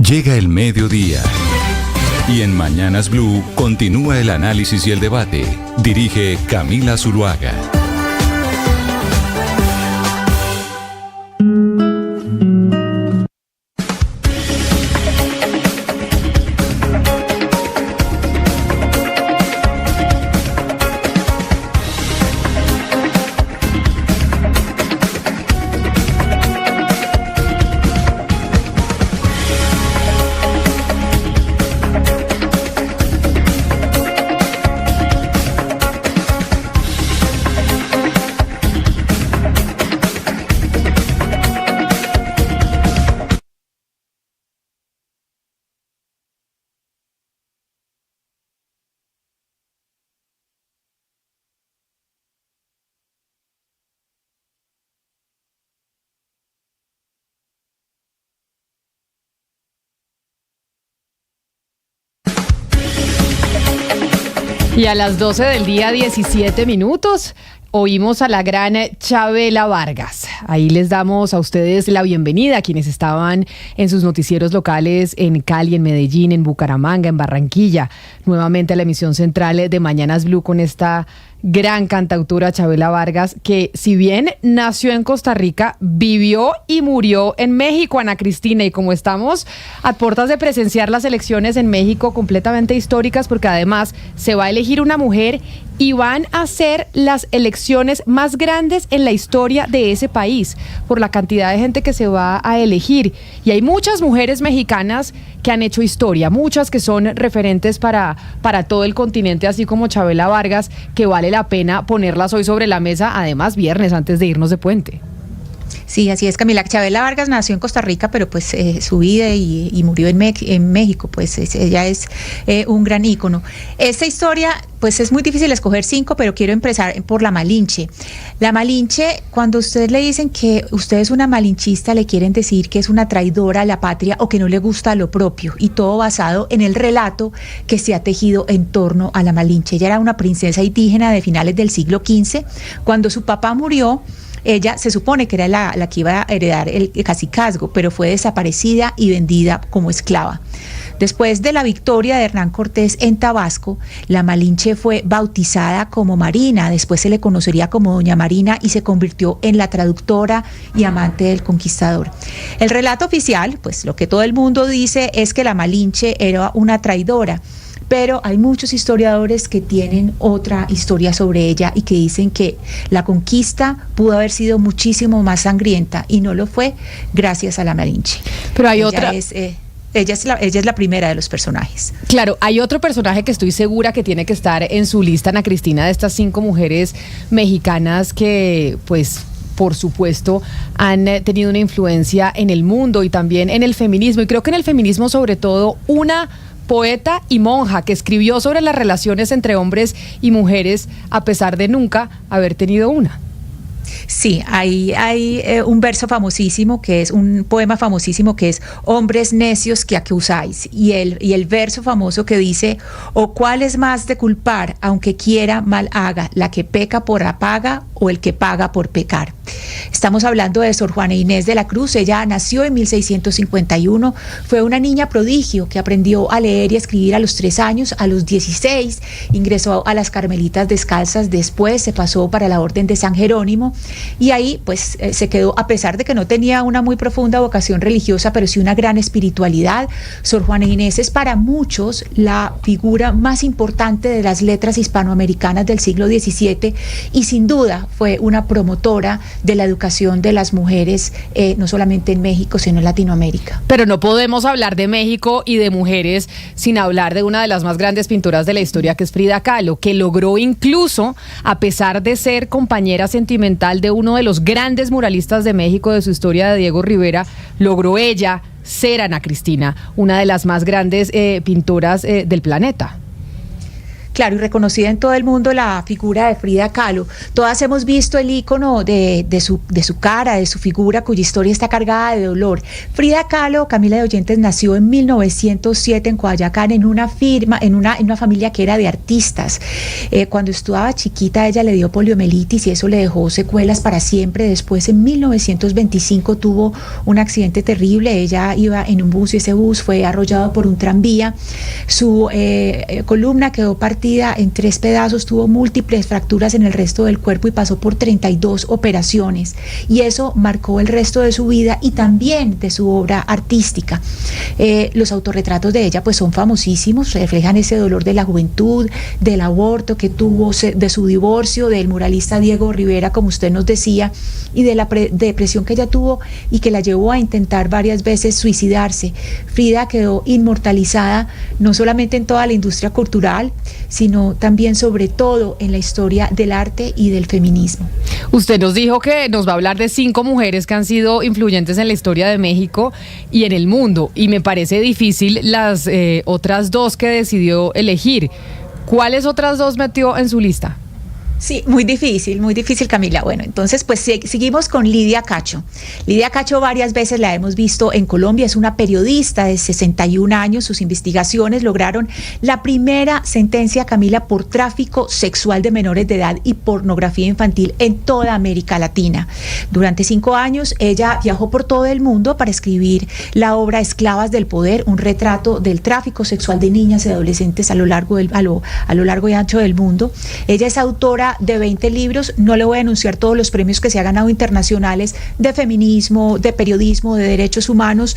Llega el mediodía. Y en Mañanas Blue continúa el análisis y el debate. Dirige Camila Zuluaga. Y a las 12 del día, 17 minutos, oímos a la gran Chabela Vargas. Ahí les damos a ustedes la bienvenida a quienes estaban en sus noticieros locales en Cali, en Medellín, en Bucaramanga, en Barranquilla. Nuevamente a la emisión central de Mañanas Blue con esta gran cantautora Chabela Vargas, que si bien nació en Costa Rica, vivió y murió en México, Ana Cristina, y como estamos a puertas de presenciar las elecciones en México completamente históricas, porque además se va a elegir una mujer y van a ser las elecciones más grandes en la historia de ese país, por la cantidad de gente que se va a elegir. Y hay muchas mujeres mexicanas que han hecho historia, muchas que son referentes para todo el continente, así como Chabela Vargas, que vale la pena ponerlas hoy sobre la mesa, además viernes, antes de irnos de puente. Sí, así es, Camila. Chabela Vargas nació en Costa Rica, pero pues su vida y murió en México, pues ella es un gran ícono. Esta historia, pues es muy difícil escoger 5, pero quiero empezar por la Malinche. La Malinche, cuando ustedes le dicen que usted es una malinchista, le quieren decir que es una traidora a la patria o que no le gusta lo propio, y todo basado en el relato que se ha tejido en torno a la Malinche. Ella era una princesa indígena de finales del siglo XV. Cuando su papá murió, ella se supone que era la que iba a heredar el cacicazgo, pero fue desaparecida y vendida como esclava. Después de la victoria de Hernán Cortés en Tabasco, la Malinche fue bautizada como Marina, después se le conocería como Doña Marina y se convirtió en la traductora y amante del conquistador. El relato oficial, pues lo que todo el mundo dice es que la Malinche era una traidora, pero hay muchos historiadores que tienen otra historia sobre ella y que dicen que la conquista pudo haber sido muchísimo más sangrienta y no lo fue gracias a la Malinche. Pero hay otra... Ella es la primera de los personajes. Claro, hay otro personaje que estoy segura que tiene que estar en su lista, Ana Cristina, de estas 5 mujeres mexicanas que, pues, por supuesto, han tenido una influencia en el mundo y también en el feminismo. Y creo que en el feminismo, sobre todo, una poeta y monja que escribió sobre las relaciones entre hombres y mujeres, a pesar de nunca haber tenido una. Sí, hay un verso famosísimo que es un poema famosísimo que es hombres necios que acusáis, y el verso famoso que dice: o cuál es más de culpar, aunque quiera mal haga, la que peca por la paga o el que paga por pecar. Estamos hablando de Sor Juana Inés de la Cruz. Ella nació en 1651, fue una niña prodigio que aprendió a leer y a escribir a los 3 años. A los 16 ingresó a las Carmelitas Descalzas, después se pasó para la Orden de San Jerónimo y ahí pues se quedó, a pesar de que no tenía una muy profunda vocación religiosa, pero sí una gran espiritualidad. Sor Juana Inés es para muchos la figura más importante de las letras hispanoamericanas del siglo XVII y sin duda fue una promotora de la educación de las mujeres, no solamente en México, sino en Latinoamérica. Pero no podemos hablar de México y de mujeres sin hablar de una de las más grandes pintoras de la historia, que es Frida Kahlo, que logró incluso, a pesar de ser compañera sentimental de uno de los grandes muralistas de México de su historia, de Diego Rivera, logró ella ser, Ana Cristina, una de las más grandes pintoras del planeta. Claro, y reconocida en todo el mundo la figura de Frida Kahlo. Todas hemos visto el ícono de su cara, de su figura, cuya historia está cargada de dolor. Frida Kahlo, Camila de Oyentes, nació en 1907 en Coayacán, en una familia que era de artistas. Cuando estaba chiquita, ella le dio poliomielitis y eso le dejó secuelas para siempre. Después, en 1925, tuvo un accidente terrible. Ella iba en un bus y ese bus fue arrollado por un tranvía. Su columna quedó partida en 3 pedazos, tuvo múltiples fracturas en el resto del cuerpo y pasó por 32 operaciones. Y eso marcó el resto de su vida y también de su obra artística. Los autorretratos de ella pues son famosísimos, reflejan ese dolor de la juventud, del aborto que tuvo, de su divorcio, del muralista Diego Rivera, como usted nos decía, y de la depresión que ella tuvo y que la llevó a intentar varias veces suicidarse. Frida quedó inmortalizada no solamente en toda la industria cultural, sino también sobre todo en la historia del arte y del feminismo. Usted nos dijo que nos va a hablar de 5 mujeres que han sido influyentes en la historia de México y en el mundo, y me parece difícil las otras 2 que decidió elegir. ¿Cuáles otras 2 metió en su lista? Sí, muy difícil, Camila. Bueno, entonces pues seguimos con Lidia Cacho. Lidia Cacho varias veces la hemos visto en Colombia, es una periodista de 61 años, sus investigaciones lograron la primera sentencia, Camila, por tráfico sexual de menores de edad y pornografía infantil en toda América Latina. Durante 5 años ella viajó por todo el mundo para escribir la obra Esclavas del Poder, un retrato del tráfico sexual de niñas y adolescentes a lo largo y ancho del mundo. Ella es autora de 20 libros, no le voy a anunciar todos los premios que se ha ganado internacionales de feminismo, de periodismo, de derechos humanos,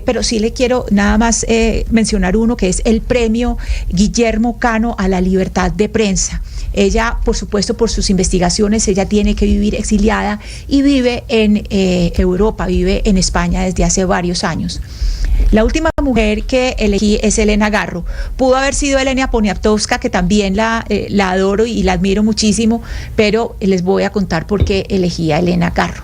pero sí le quiero nada más mencionar uno que es el premio Guillermo Cano a la libertad de prensa. Ella, por supuesto, por sus investigaciones, ella tiene que vivir exiliada y vive en Europa, vive en España desde hace varios años. La última mujer que elegí es Elena Garro. Pudo haber sido Elena Poniatowska, que también la adoro y la admiro muchísimo, pero les voy a contar por qué elegí a Elena Garro.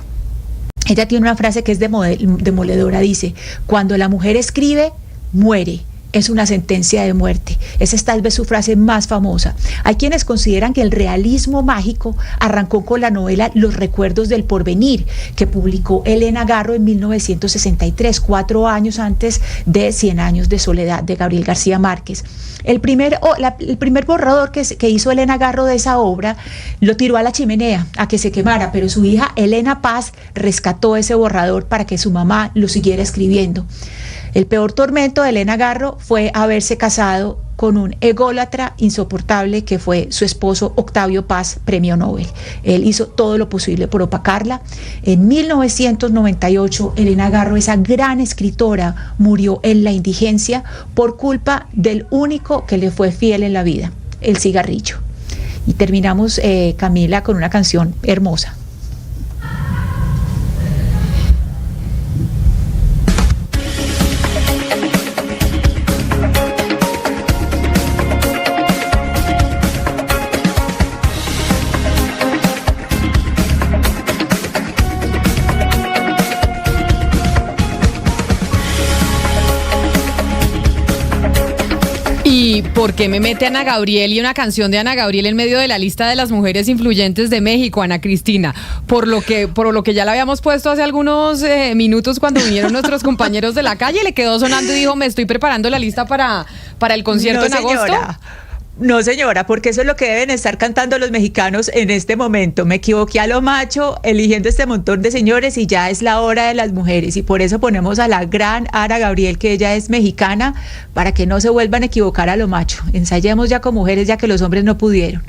Ella tiene una frase que es demoledora, dice: cuando la mujer escribe, muere. Es una sentencia de muerte. Esa es tal vez su frase más famosa. Hay quienes consideran que el realismo mágico arrancó con la novela Los recuerdos del porvenir, que publicó Elena Garro en 1963, 4 años antes de 100 años de soledad, de Gabriel García Márquez. El primer borrador que hizo Elena Garro de esa obra lo tiró a la chimenea a que se quemara, pero su hija Elena Paz rescató ese borrador para que su mamá lo siguiera escribiendo. El peor tormento de Elena Garro fue haberse casado con un ególatra insoportable que fue su esposo Octavio Paz, premio Nobel. Él hizo todo lo posible por opacarla. En 1998, Elena Garro, esa gran escritora, murió en la indigencia por culpa del único que le fue fiel en la vida, el cigarrillo. Y terminamos, Camila, con una canción hermosa. ¿Y por qué me mete Ana Gabriel y una canción de Ana Gabriel en medio de la lista de las mujeres influyentes de México, Ana Cristina? Por lo que ya la habíamos puesto hace algunos minutos cuando vinieron nuestros compañeros de la calle, le quedó sonando y dijo: me estoy preparando la lista para el concierto en agosto. No, señora, porque eso es lo que deben estar cantando los mexicanos en este momento. Me equivoqué a lo macho eligiendo este montón de señores y ya es la hora de las mujeres, y por eso ponemos a la gran Ana Gabriel, que ella es mexicana, para que no se vuelvan a equivocar a lo macho. Ensayemos ya con mujeres, ya que los hombres no pudieron.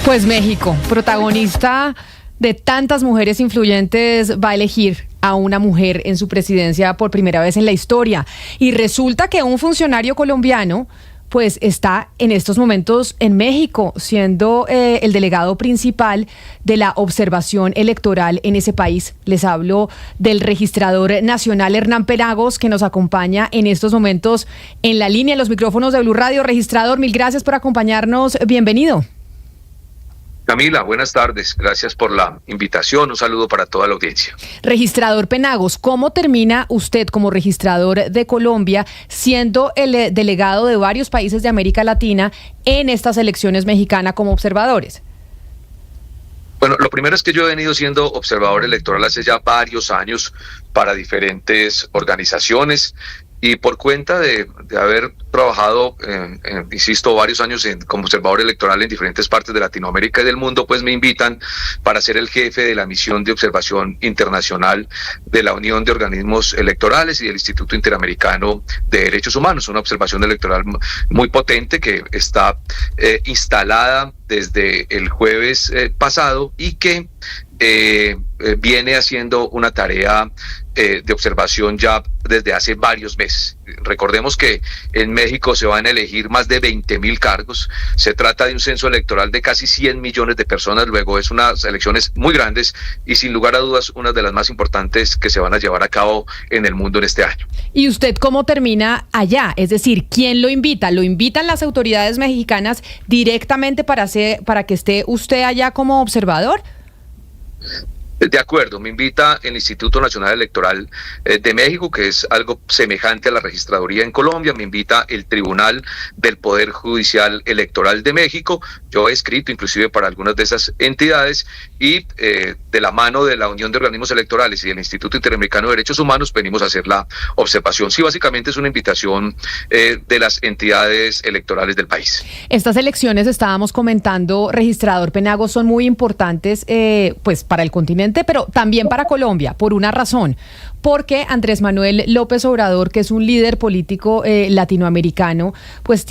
Pues México, protagonista de tantas mujeres influyentes, va a elegir a una mujer en su presidencia por primera vez en la historia. Y resulta que un funcionario colombiano pues está en estos momentos en México, siendo el delegado principal de la observación electoral en ese país. Les hablo del registrador nacional Hernán Penagos, que nos acompaña en estos momentos en la línea, en los micrófonos de Blue Radio. Registrador, mil gracias por acompañarnos. Bienvenido. Camila, buenas tardes. Gracias por la invitación. Un saludo para toda la audiencia. Registrador Penagos, ¿cómo termina usted como registrador de Colombia siendo el delegado de varios países de América Latina en estas elecciones mexicanas como observadores? Bueno, lo primero es que yo he venido siendo observador electoral hace ya varios años para diferentes organizaciones. Y por cuenta de haber trabajado, insisto, varios años como observador electoral en diferentes partes de Latinoamérica y del mundo, pues me invitan para ser el jefe de la misión de observación internacional de la Unión de Organismos Electorales y del Instituto Interamericano de Derechos Humanos, una observación electoral muy potente que está instalada desde el jueves pasado y que viene haciendo una tarea de observación ya desde hace varios meses. Recordemos que en México se van a elegir más de 20.000 cargos. Se trata de un censo electoral de casi 100 millones de personas. Luego es unas elecciones muy grandes y sin lugar a dudas una de las más importantes que se van a llevar a cabo en el mundo en este año. ¿Y usted cómo termina allá? Es decir, ¿quién lo invita? ¿Lo invitan las autoridades mexicanas directamente para que esté usted allá como observador? De acuerdo, me invita el Instituto Nacional Electoral de México, que es algo semejante a la registraduría en Colombia, me invita el Tribunal del Poder Judicial Electoral de México. Yo he escrito inclusive para algunas de esas entidades y de la mano de la Unión de Organismos Electorales y del Instituto Interamericano de Derechos Humanos venimos a hacer la observación. Sí, básicamente es una invitación de las entidades electorales del país. Estas elecciones, estábamos comentando, registrador Penagos, son muy importantes pues para el continente, pero también para Colombia, por una razón. Porque Andrés Manuel López Obrador, que es un líder político latinoamericano, pues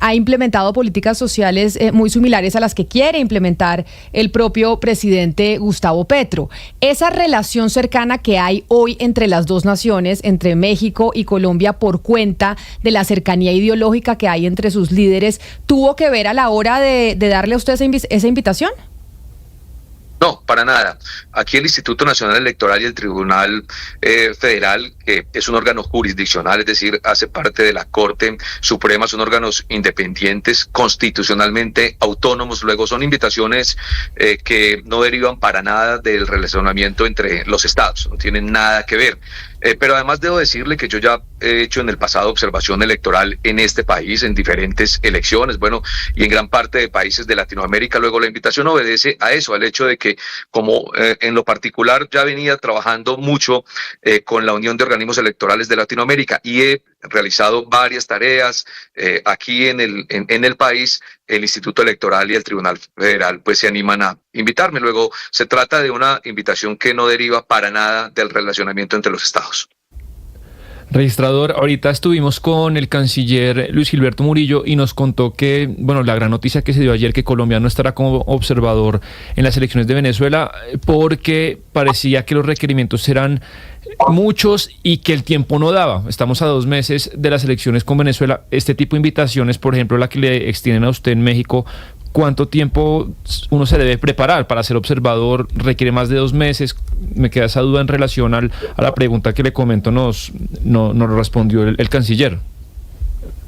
ha implementado políticas sociales muy similares a las que quiere implementar el propio presidente Gustavo Petro. Esa relación cercana que hay hoy entre las dos naciones, entre México y Colombia, por cuenta de la cercanía ideológica que hay entre sus líderes, ¿tuvo que ver a la hora de darle a usted esa invitación? No, para nada. Aquí el Instituto Nacional Electoral y el Tribunal Federal, que es un órgano jurisdiccional, es decir, hace parte de la Corte Suprema, son órganos independientes, constitucionalmente autónomos. Luego son invitaciones que no derivan para nada del relacionamiento entre los estados, no tienen nada que ver. Pero además debo decirle que yo ya he hecho en el pasado observación electoral en este país, en diferentes elecciones, bueno, y en gran parte de países de Latinoamérica. Luego la invitación obedece a eso, al hecho de que como en lo particular ya venía trabajando mucho con la Unión de Organismos Electorales de Latinoamérica y he realizado varias tareas aquí en el país, el Instituto Electoral y el Tribunal Federal pues se animan a invitarme. Luego se trata de una invitación que no deriva para nada del relacionamiento entre los estados. Registrador, ahorita estuvimos con el canciller Luis Gilberto Murillo y nos contó que, bueno, la gran noticia que se dio ayer, que Colombia no estará como observador en las elecciones de Venezuela porque parecía que los requerimientos eran muchos y que el tiempo no daba. Estamos a 2 meses de las elecciones con Venezuela. Este tipo de invitaciones, por ejemplo, la que le extienden a usted en México, ¿cuánto tiempo uno se debe preparar para ser observador? ¿Requiere más de 2 meses? Me queda esa duda en relación a la pregunta que le comento, nos respondió el canciller.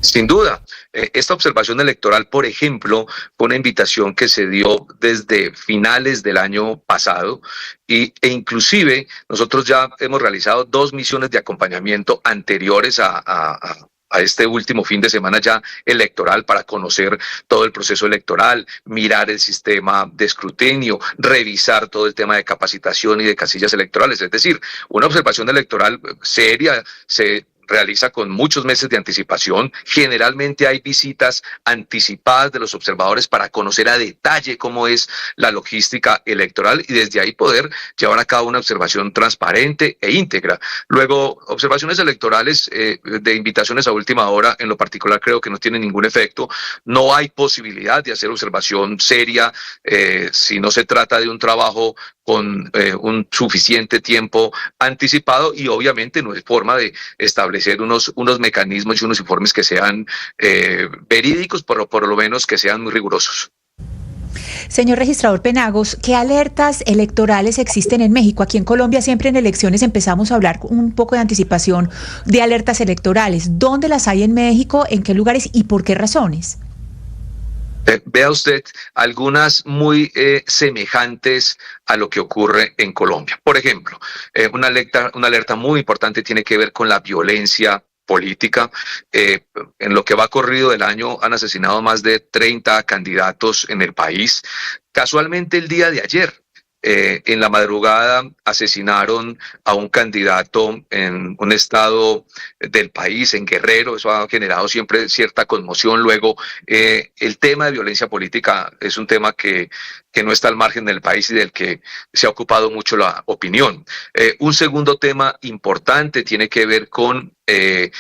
Sin duda, esta observación electoral, por ejemplo, fue una invitación que se dio desde finales del año pasado e inclusive nosotros ya hemos realizado 2 misiones de acompañamiento anteriores a este último fin de semana ya electoral para conocer todo el proceso electoral, mirar el sistema de escrutinio, revisar todo el tema de capacitación y de casillas electorales. Es decir, una observación electoral seria se realiza con muchos meses de anticipación. Generalmente hay visitas anticipadas de los observadores para conocer a detalle cómo es la logística electoral y desde ahí poder llevar a cabo una observación transparente e íntegra. Luego, observaciones electorales de invitaciones a última hora, en lo particular creo que no tienen ningún efecto. No hay posibilidad de hacer observación seria si no se trata de un trabajo con un suficiente tiempo anticipado y obviamente no es forma de establecer unos mecanismos y unos informes que sean verídicos, por lo menos que sean muy rigurosos. Señor registrador Penagos, ¿qué alertas electorales existen en México? Aquí en Colombia siempre en elecciones empezamos a hablar con un poco de anticipación de alertas electorales. ¿Dónde las hay en México? ¿En qué lugares y por qué razones? Vea usted algunas muy semejantes a lo que ocurre en Colombia. Por ejemplo, una alerta muy importante tiene que ver con la violencia política. En lo que va corrido del año han asesinado más de 30 candidatos en el país. Casualmente el día de ayer, en la madrugada, asesinaron a un candidato en un estado del país, en Guerrero. Eso ha generado siempre cierta conmoción. Luego, el tema de violencia política es un tema que no está al margen del país y del que se ha ocupado mucho la opinión. Un segundo tema importante tiene que ver con el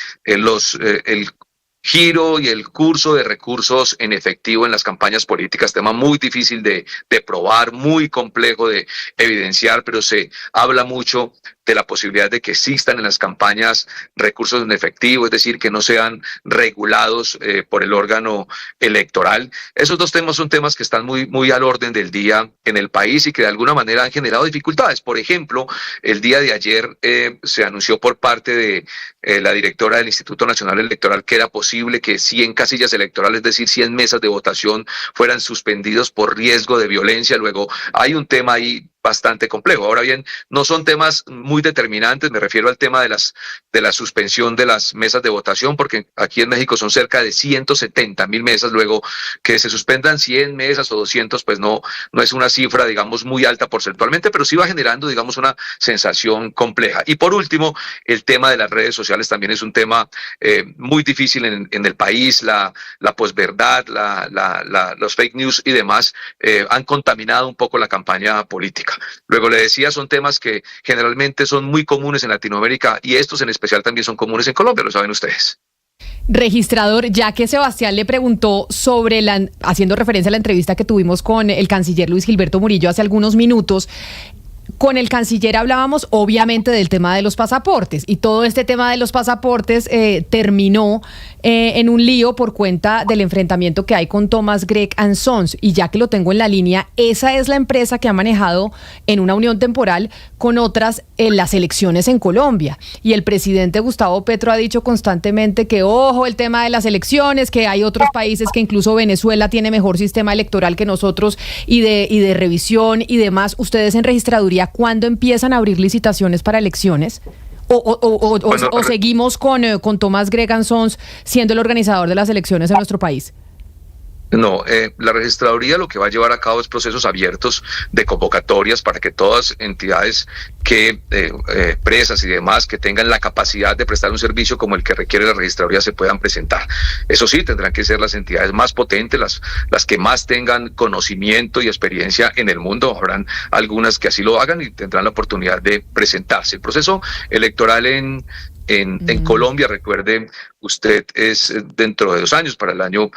giro y el curso de recursos en efectivo en las campañas políticas, tema muy difícil de probar, muy complejo de evidenciar, pero se habla mucho de la posibilidad de que existan en las campañas recursos en efectivo, es decir, que no sean regulados por el órgano electoral. Esos dos temas son temas que están muy al orden del día en el país y que de alguna manera han generado dificultades. Por ejemplo, el día de ayer se anunció por parte de la directora del Instituto Nacional Electoral que era posible que 100 casillas electorales, es decir, 100 mesas de votación, fueran suspendidos por riesgo de violencia. Luego hay un tema ahí bastante complejo. Ahora bien, no son temas muy determinantes, me refiero al tema de la suspensión de las mesas de votación, porque aquí en México son cerca de 170,000 mesas. Luego, que se suspendan 100 mesas o 200, pues no es una cifra, digamos, muy alta porcentualmente, pero sí va generando, digamos, una sensación compleja. Y por último, el tema de las redes sociales también es un tema muy difícil en el país. La posverdad, los fake news y demás han contaminado un poco la campaña política. Luego le decía, son temas que generalmente son muy comunes en Latinoamérica y estos en especial también son comunes en Colombia, lo saben ustedes. Registrador, ya que Sebastián le preguntó sobre haciendo referencia a la entrevista que tuvimos con el canciller Luis Gilberto Murillo hace algunos minutos, con el canciller hablábamos obviamente del tema de los pasaportes y todo este tema de los pasaportes terminó en un lío por cuenta del enfrentamiento que hay con Thomas Gregg & Sons, y ya que lo tengo en la línea, esa es la empresa que ha manejado en una unión temporal con otras en las elecciones en Colombia, y el presidente Gustavo Petro ha dicho constantemente que ojo el tema de las elecciones, que hay otros países, que incluso Venezuela tiene mejor sistema electoral que nosotros y de revisión y demás. Ustedes en registraduría, ¿cuándo empiezan a abrir licitaciones para elecciones? ¿O seguimos con Thomas Gregg & Sons siendo el organizador de las elecciones en nuestro país? No, la registraduría lo que va a llevar a cabo es procesos abiertos de convocatorias para que todas entidades que empresas y demás que tengan la capacidad de prestar un servicio como el que requiere la registraduría se puedan presentar. Eso sí, tendrán que ser las entidades más potentes, las que más tengan conocimiento y experiencia en el mundo. Habrán algunas que así lo hagan y tendrán la oportunidad de presentarse. El proceso electoral en Colombia, recuerde usted, es dentro de 2 años, para el año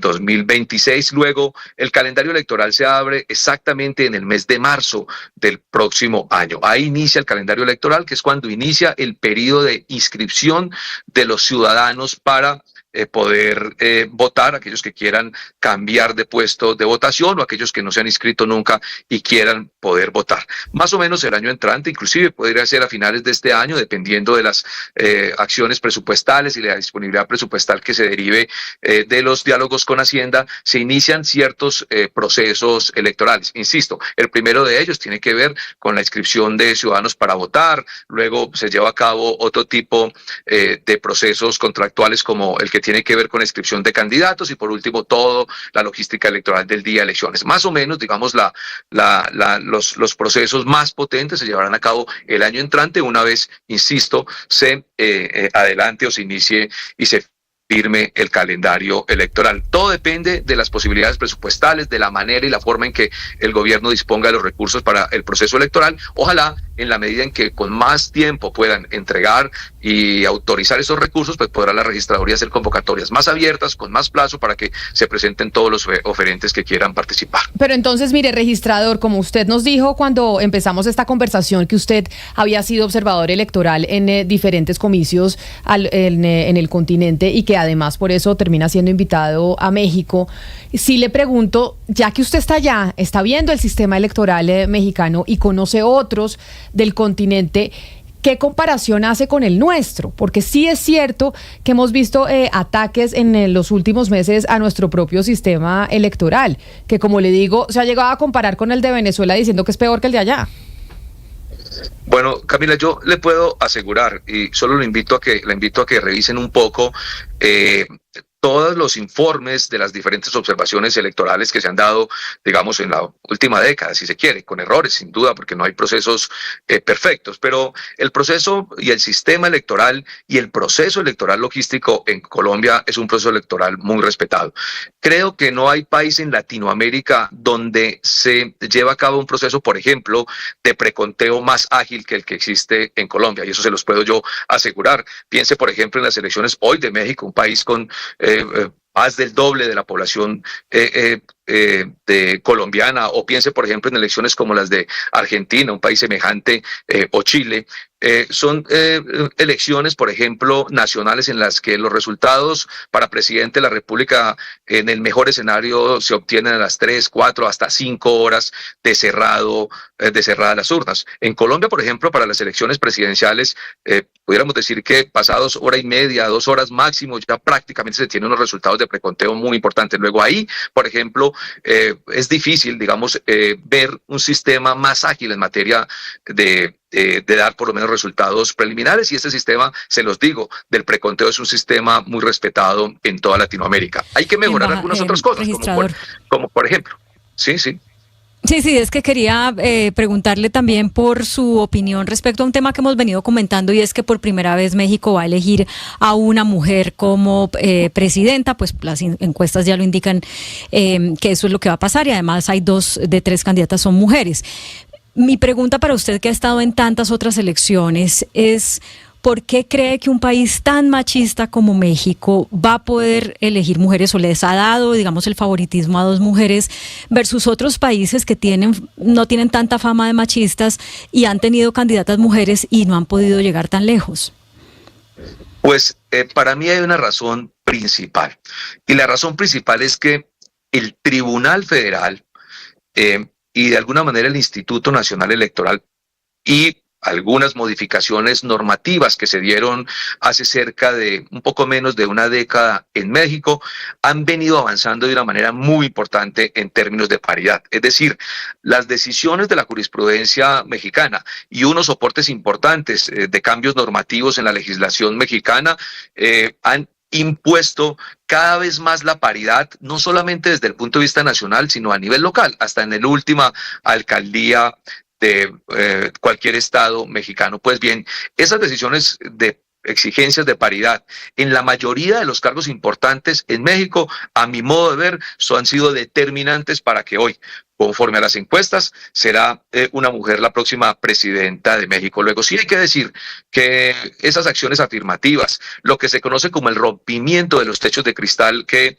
2026. Luego, el calendario electoral se abre exactamente en el mes de marzo del próximo año. Ahí inicia el calendario electoral, que es cuando inicia el periodo de inscripción de los ciudadanos para poder votar, aquellos que quieran cambiar de puesto de votación o aquellos que no se han inscrito nunca y quieran poder votar. Más o menos el año entrante, inclusive podría ser a finales de este año, dependiendo de las acciones presupuestales y la disponibilidad presupuestal que se derive de los diálogos con Hacienda, se inician ciertos procesos electorales. Insisto, el primero de ellos tiene que ver con la inscripción de ciudadanos para votar. Luego se lleva a cabo otro tipo de procesos contractuales, como el que tiene que ver con la inscripción de candidatos, y por último todo la logística electoral del día de elecciones. Más o menos, digamos, los procesos más potentes se llevarán a cabo el año entrante, una vez, insisto, se adelante o se inicie y se firme el calendario electoral. Todo depende de las posibilidades presupuestales, de la manera y la forma en que el gobierno disponga de los recursos para el proceso electoral. Ojalá, en la medida en que con más tiempo puedan entregar y autorizar esos recursos, pues podrá la registraduría hacer convocatorias más abiertas, con más plazo, para que se presenten todos los oferentes que quieran participar. Pero entonces, mire, registrador, como usted nos dijo cuando empezamos esta conversación, que usted había sido observador electoral en diferentes comicios en el continente y que además por eso termina siendo invitado a México, sí le pregunto, ya que usted está allá, está viendo el sistema electoral mexicano y conoce otros del continente, ¿qué comparación hace con el nuestro? Porque sí es cierto que hemos visto ataques en los últimos meses a nuestro propio sistema electoral, que como le digo, se ha llegado a comparar con el de Venezuela diciendo que es peor que el de allá. Bueno, Camila, yo le puedo asegurar, y solo la invito a que revisen un poco todos los informes de las diferentes observaciones electorales que se han dado, digamos, en la última década, si se quiere, con errores, sin duda, porque no hay procesos perfectos, pero el proceso y el sistema electoral y el proceso electoral logístico en Colombia es un proceso electoral muy respetado. Creo que no hay país en Latinoamérica donde se lleva a cabo un proceso, por ejemplo, de preconteo más ágil que el que existe en Colombia, y eso se los puedo yo asegurar. Piense, por ejemplo, en las elecciones hoy de México, un país con más del doble de la población de colombiana, o piense, por ejemplo, en elecciones como las de Argentina, un país semejante, o Chile. Son elecciones, por ejemplo, nacionales en las que los resultados para presidente de la República en el mejor escenario se obtienen a las 3, 4, hasta 5 horas de cerradas las urnas. En Colombia, por ejemplo, para las elecciones presidenciales, pudiéramos decir que pasados hora y media, 2 horas máximo, ya prácticamente se tienen unos resultados de preconteo muy importantes. Luego ahí, por ejemplo, es difícil, digamos, ver un sistema más ágil en materia de dar por lo menos resultados preliminares, y este sistema, se los digo, del preconteo es un sistema muy respetado en toda Latinoamérica. Hay que mejorar algunas otras cosas, como por ejemplo, sí. Sí, es que quería preguntarle también por su opinión respecto a un tema que hemos venido comentando, y es que por primera vez México va a elegir a una mujer como presidenta. Pues las encuestas ya lo indican, que eso es lo que va a pasar, y además hay 2 de 3 candidatas son mujeres. Mi pregunta para usted, que ha estado en tantas otras elecciones, es ¿por qué cree que un país tan machista como México va a poder elegir mujeres, o les ha dado, digamos, el favoritismo a 2 mujeres versus otros países que no tienen tanta fama de machistas y han tenido candidatas mujeres y no han podido llegar tan lejos? Pues para mí hay una razón principal, y la razón principal es que el Tribunal Federal y de alguna manera el Instituto Nacional Electoral y algunas modificaciones normativas que se dieron hace cerca de un poco menos de una década en México han venido avanzando de una manera muy importante en términos de paridad. Es decir, las decisiones de la jurisprudencia mexicana y unos soportes importantes de cambios normativos en la legislación mexicana han impuesto cada vez más la paridad, no solamente desde el punto de vista nacional, sino a nivel local, hasta en la última alcaldía de cualquier estado mexicano. Pues bien, esas decisiones de exigencias de paridad en la mayoría de los cargos importantes en México, a mi modo de ver, han sido determinantes para que hoy, conforme a las encuestas, será una mujer la próxima presidenta de México. Luego sí hay que decir que esas acciones afirmativas, lo que se conoce como el rompimiento de los techos de cristal que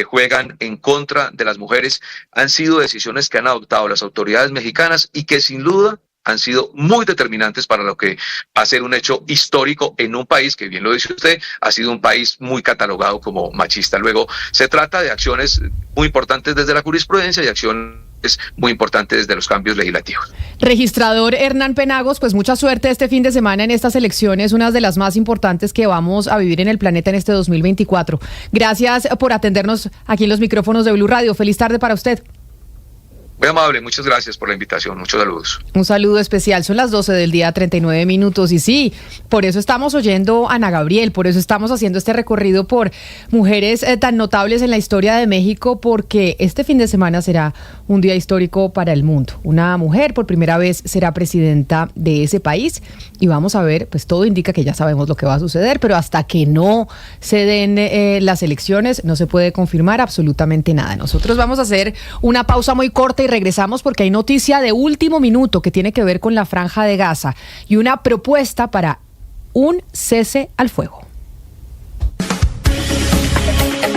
juegan en contra de las mujeres, han sido decisiones que han adoptado las autoridades mexicanas y que sin duda han sido muy determinantes para lo que va a ser un hecho histórico en un país que, bien lo dice usted, ha sido un país muy catalogado como machista. Luego, se trata de acciones muy importantes desde la jurisprudencia y acciones muy importantes desde los cambios legislativos. Registrador Hernán Penagos, pues mucha suerte este fin de semana en estas elecciones, unas de las más importantes que vamos a vivir en el planeta en este 2024. Gracias por atendernos aquí en los micrófonos de Blue Radio. Feliz tarde para usted. Muy amable, muchas gracias por la invitación, muchos saludos. Un saludo especial, son las 12 del día, 39 minutos, y sí, por eso estamos oyendo a Ana Gabriel, por eso estamos haciendo este recorrido por mujeres tan notables en la historia de México, porque este fin de semana será un día histórico para el mundo. Una mujer por primera vez será presidenta de ese país, y vamos a ver, pues todo indica que ya sabemos lo que va a suceder, pero hasta que no se den las elecciones no se puede confirmar absolutamente nada. Nosotros vamos a hacer una pausa muy corta y regresamos porque hay noticia de último minuto que tiene que ver con la Franja de Gaza y una propuesta para un cese al fuego.